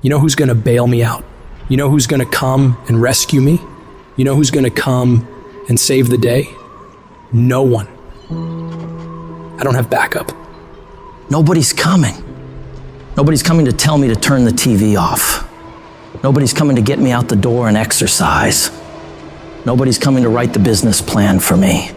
You know who's going to bail me out? You know who's going to come and rescue me? You know who's going to come and save the day? No one. I don't have backup. Nobody's coming. Nobody's coming to tell me to turn the TV off. Nobody's coming to get me out the door and exercise. Nobody's coming to write the business plan for me.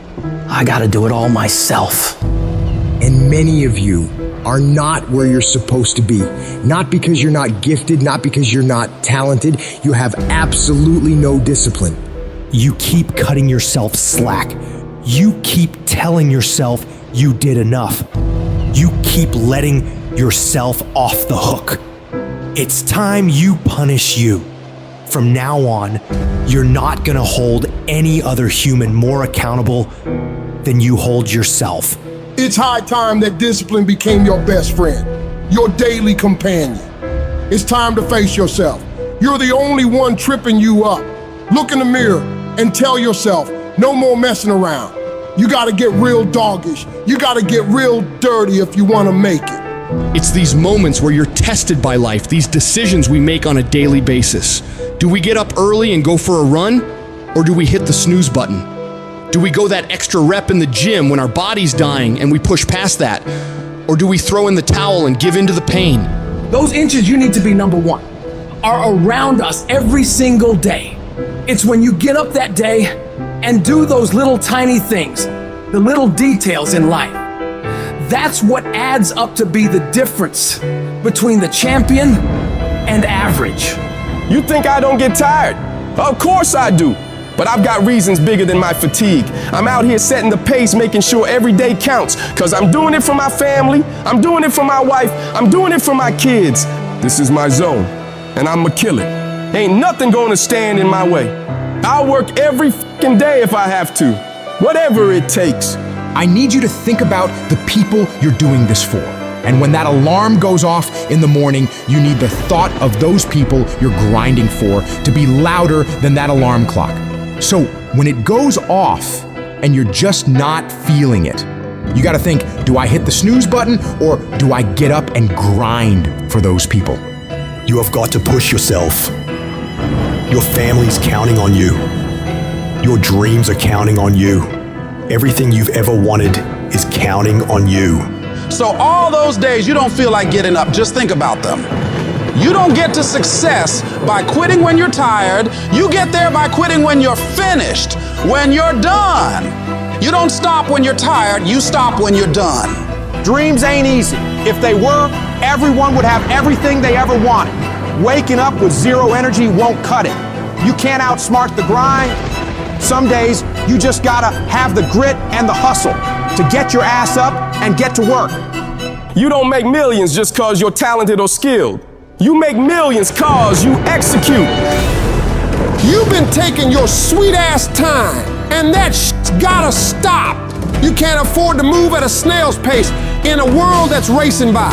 I gotta do it all myself. And many of you are not where you're supposed to be. Not because you're not gifted, not because you're not talented. You have absolutely no discipline. You keep cutting yourself slack. You keep telling yourself you did enough. You keep letting yourself off the hook. It's time you punish you. From now on, you're not gonna hold any other human more accountable than you hold yourself. It's high time that discipline became your best friend, your daily companion. It's time to face yourself. You're the only one tripping you up. Look in the mirror and tell yourself, no more messing around. You gotta get real doggish. You gotta get real dirty if you wanna make it. It's these moments where you're tested by life, these decisions we make on a daily basis. Do we get up early and go for a run? Or do we hit the snooze button? Do we go that extra rep in the gym when our body's dying and we push past that? Or do we throw in the towel and give in to the pain? Those inches you need to be number one are around us every single day. It's when you get up that day and do those little tiny things, the little details in life. That's what adds up to be the difference between the champion and average. You think I don't get tired? Of course I do. But I've got reasons bigger than my fatigue. I'm out here setting the pace, making sure every day counts, because I'm doing it for my family, I'm doing it for my wife, I'm doing it for my kids. This is my zone, and I'ma kill it. Ain't nothing gonna stand in my way. I'll work every fucking day if I have to, whatever it takes. I need you to think about the people you're doing this for. And when that alarm goes off in the morning, you need the thought of those people you're grinding for to be louder than that alarm clock. So when it goes off and you're just not feeling it, you gotta think, do I hit the snooze button or do I get up and grind for those people? You have got to push yourself. Your family's counting on you. Your dreams are counting on you. Everything you've ever wanted is counting on you. So all those days you don't feel like getting up, just think about them. You don't get to success by quitting when you're tired. You get there by quitting when you're finished, when you're done. You don't stop when you're tired, you stop when you're done. Dreams ain't easy. If they were, everyone would have everything they ever wanted. Waking up with zero energy won't cut it. You can't outsmart the grind. Some days, you just gotta have the grit and the hustle to get your ass up and get to work. You don't make millions just cause you're talented or skilled. You make millions cause you execute. You've been taking your sweet ass time, and that shit's gotta stop. You can't afford to move at a snail's pace in a world that's racing by.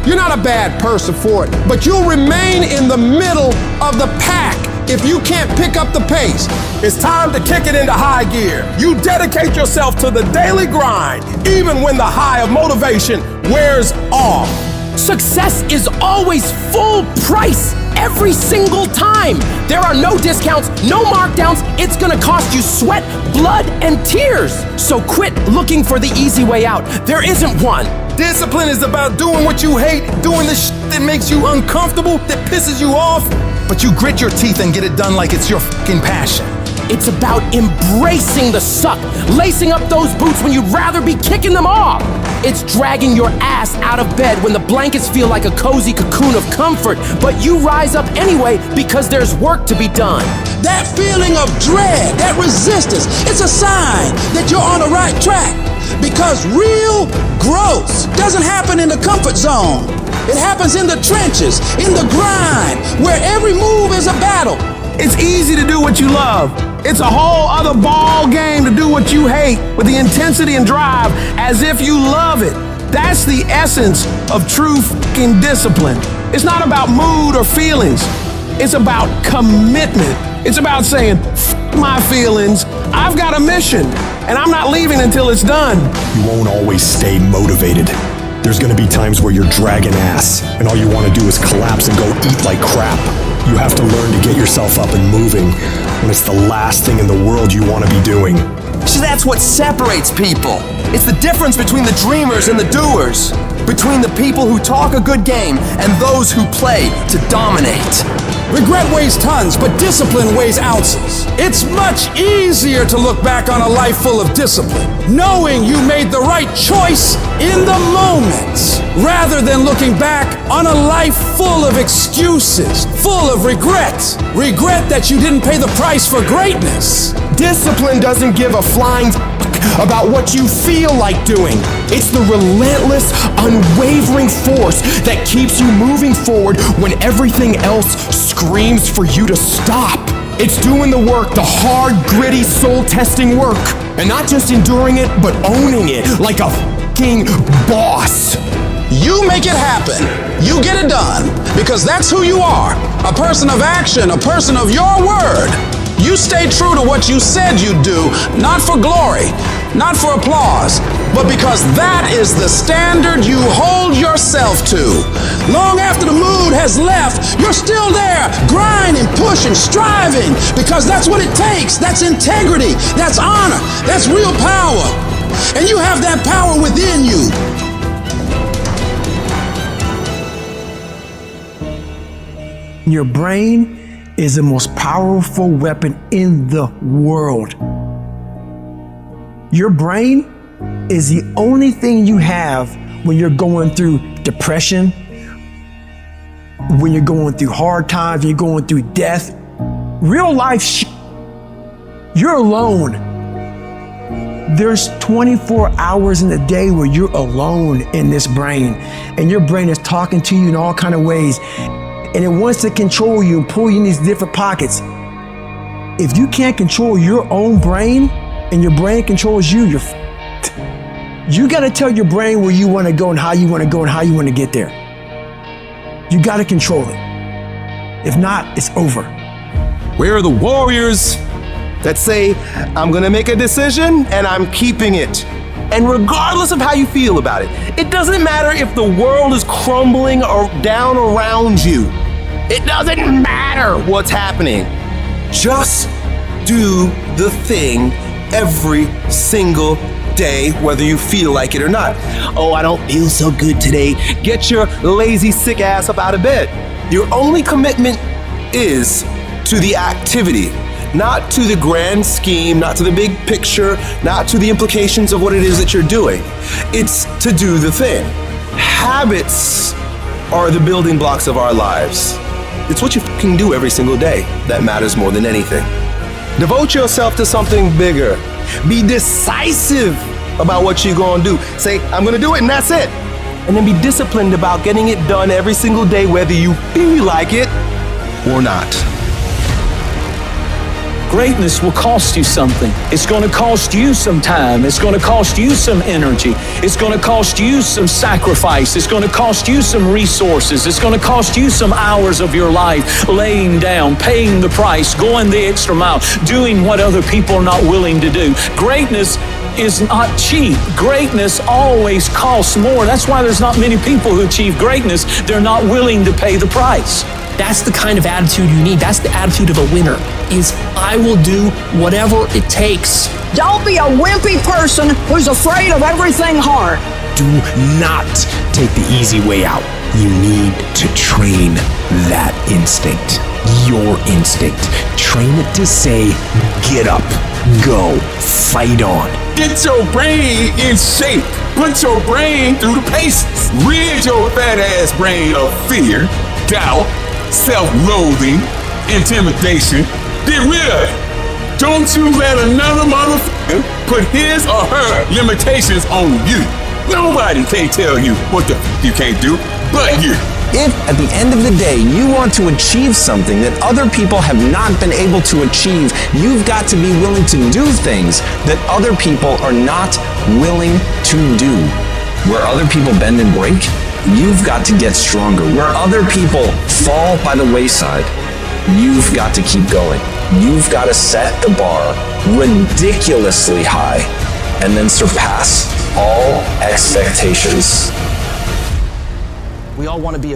You're not a bad person for it, but you'll remain in the middle of the pack if you can't pick up the pace. It's time to kick it into high gear. You dedicate yourself to the daily grind, even when the high of motivation wears off. Success is always full price every single time. There are no discounts, no markdowns. It's gonna cost you sweat, blood, and tears. So quit looking for the easy way out. There isn't one. Discipline is about doing what you hate, doing the shit that makes you uncomfortable, that pisses you off, but you grit your teeth and get it done like it's your fucking passion. It's about embracing the suck, lacing up those boots when you'd rather be kicking them off. It's dragging your ass out of bed when the blankets feel like a cozy cocoon of comfort, but you rise up anyway because there's work to be done. That feeling of dread, that resistance, it's a sign that you're on the right track. Because real growth doesn't happen in the comfort zone. It happens in the trenches, in the grind, where every move is a battle. It's easy to do what you love. It's a whole other ball game to do what you hate with the intensity and drive as if you love it. That's the essence of true fucking discipline. It's not about mood or feelings. It's about commitment. It's about saying, F my feelings, I've got a mission, and I'm not leaving until it's done. You won't always stay motivated. There's gonna be times where you're dragging ass, and all you wanna do is collapse and go eat like crap. You have to learn to get yourself up and moving when it's the last thing in the world you wanna be doing. See, that's what separates people. It's the difference between the dreamers and the doers. Between the people who talk a good game and those who play to dominate. Regret weighs tons, but discipline weighs ounces. It's much easier to look back on a life full of discipline, knowing you made the right choice in the moment, rather than looking back on a life full of excuses, full of regret. Regret that you didn't pay the price for greatness. Discipline doesn't give a flying about what you feel like doing. It's the relentless, unwavering force that keeps you moving forward when everything else screams for you to stop. It's doing the work, the hard, gritty, soul-testing work. And not just enduring it, but owning it like a fucking boss. You make it happen. You get it done, because that's who you are. A person of action, a person of your word. You stay true to what you said you'd do, not for glory, not for applause, but because that is the standard you hold yourself to. Long after the mood has left, you're still there, grinding, pushing, striving, because that's what it takes. That's integrity, that's honor, that's real power. And you have that power within you. Your brain is the most powerful weapon in the world. Your brain is the only thing you have when you're going through depression, when you're going through hard times, when you're going through death. Real life, you're alone. There's 24 hours in a day where you're alone in this brain, and your brain is talking to you in all kinds of ways. And it wants to control you and pull you in these different pockets. If you can't control your own brain and your brain controls you, you're f***ed. You gotta tell your brain where you wanna go and how you wanna go and how you wanna get there. You gotta control it. If not, it's over. Where are the warriors that say, I'm gonna make a decision and I'm keeping it? And regardless of how you feel about it, it doesn't matter if the world is crumbling or down around you. It doesn't matter what's happening. Just do the thing every single day, whether you feel like it or not. Oh, I don't feel so good today. Get your lazy, sick ass up out of bed. Your only commitment is to the activity, not to the grand scheme, not to the big picture, not to the implications of what it is that you're doing. It's to do the thing. Habits are the building blocks of our lives. It's what you can do every single day that matters more than anything. Devote yourself to something bigger. Be decisive about what you're gonna do. Say, I'm gonna do it and that's it. And then be disciplined about getting it done every single day, whether you feel like it or not. Greatness will cost you something. It's going to cost you some time. It's going to cost you some energy. It's going to cost you some sacrifice. It's going to cost you some resources. It's going to cost you some hours of your life laying down, paying the price, going the extra mile, doing what other people are not willing to do. Greatness is not cheap. Greatness always costs more. That's why there's not many people who achieve greatness. They're not willing to pay the price. That's the kind of attitude you need. That's the attitude of a winner, is I will do whatever it takes. Don't be a wimpy person who's afraid of everything hard. Do not take the easy way out. You need to train that instinct, your instinct. Train it to say, get up, go, fight on. Get your brain in shape. Put your brain through the paces. Rid your fat ass brain of fear, doubt, self-loathing, intimidation. Get rid of it. Don't you let another motherfucker put his or her limitations on you. Nobody can tell you what the f*** you can't do but you. If at the end of the day you want to achieve something that other people have not been able to achieve, you've got to be willing to do things that other people are not willing to do. Where other people bend and break, you've got to get stronger. Where other people fall by the wayside, you've got to keep going. You've got to set the bar ridiculously high and then surpass all expectations. We all want to be a